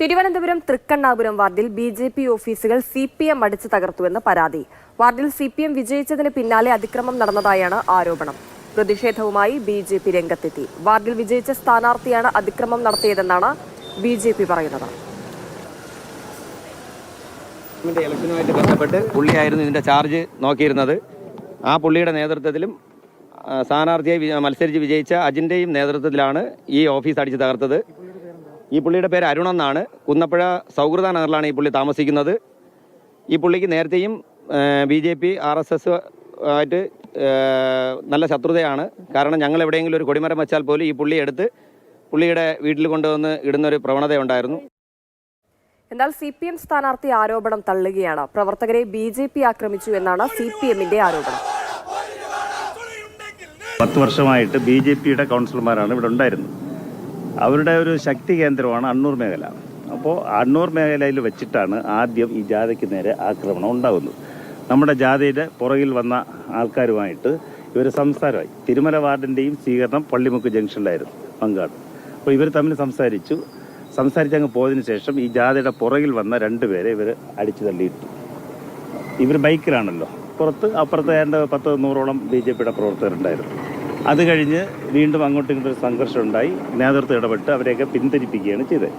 തിരുവനന്തപുരം തൃക്കണ്ണാപുരം വാർഡിൽ ബി.ജെ.പി. ഓഫീസുകൾ CPM അടിച്ചു തകർത്തുവെന്ന് പരാതി. വാർഡിൽ CPM വിജയിച്ചതിന് പിന്നാലെ അതിക്രമം നടന്നതായാണ് ആരോപണം. പ്രതിഷേധവുമായി ബി.ജെ.പി. രംഗത്തെത്തി. വാർഡിൽ വിജയിച്ച സ്ഥാനാർത്ഥിയാണ് അതിക്രമം നടത്തിയതെന്നാണ് ബി.ജെ.പി. പറയുന്നത്. ഇലക്ഷനുമായിട്ട് ബന്ധപ്പെട്ട് പുള്ളിയായിരുന്നു ഇതിന്റെ ചാർജ് നോക്കിയിരുന്നത്. ആ പുള്ളിയുടെ നേതൃത്വത്തിലും സ്ഥാനാർത്ഥിയായി മത്സരിച്ച് വിജയിച്ച അജിന്റെയും നേതൃത്വത്തിലാണ് ഈ ഓഫീസ് അടിച്ചു തകർത്തത്. ഈ പുള്ളിയുടെ പേര് അരുൺ എന്നാണ്. കുന്നപ്പുഴ സൗഹൃദ നഗറിലാണ് ഈ പുള്ളി താമസിക്കുന്നത്. ഈ പുള്ളിക്ക് നേരത്തെയും BJP RSS ആയിട്ട് നല്ല ശത്രുതയാണ്. കാരണം ഞങ്ങൾ എവിടെയെങ്കിലും ഒരു കൊടിമരം വെച്ചാൽ പോലും ഈ പുള്ളിയെ എടുത്ത് പുള്ളിയുടെ വീട്ടിൽ കൊണ്ടുവന്ന് ഇടുന്നൊരു പ്രവണതയുണ്ടായിരുന്നു. എന്നാൽ CPM സ്ഥാനാർത്ഥി ആരോപണം തള്ളുകയാണ്. പ്രവർത്തകരെ BJP ആക്രമിച്ചു എന്നാണ് CPMന്റെ ആരോപണം. 10 വർഷമായിട്ട് BJPയുടെ കൗൺസിലർമാരാണ് ഇവിടെ ഉണ്ടായിരുന്നത്. അവരുടെ ഒരു ശക്തി കേന്ദ്രമാണ് അണ്ണൂർ മേഖല. അപ്പോൾ അണ്ണൂർ മേഖലയിൽ വെച്ചിട്ടാണ് ആദ്യം ഈ ജാഥയ്ക്ക് നേരെ ആക്രമണം ഉണ്ടാകുന്നത്. നമ്മുടെ ജാഥയുടെ പുറകിൽ വന്ന ആൾക്കാരുമായിട്ട് ഇവർ സംസാരമായി. തിരുമല വാർഡിൻ്റെയും സ്വീകരണം പള്ളിമുക്ക് ജംഗ്ഷനിലായിരുന്നു, പങ്കാട്. അപ്പോൾ ഇവർ തമ്മിൽ സംസാരിച്ചങ്ങ് പോയതിനു ശേഷം ഈ ജാഥയുടെ പുറകിൽ വന്ന 2 പേരെ ഇവർ അടിച്ചു തള്ളിയിട്ടു. ഇവർ ബൈക്കിലാണല്ലോ, അപ്പുറത്ത് ഏതാണ്ട് 10-100ഓളം BJPയുടെ പ്രവർത്തകരുണ്ടായിരുന്നു. അത് കഴിഞ്ഞ് വീണ്ടും അങ്ങോട്ടും ഇങ്ങോട്ടും സംഘർഷം ഉണ്ടായി. നേതൃത്വം ഇടപെട്ട് അവരെയൊക്കെ പിന്തിരിപ്പിക്കുകയാണ് ചെയ്തത്.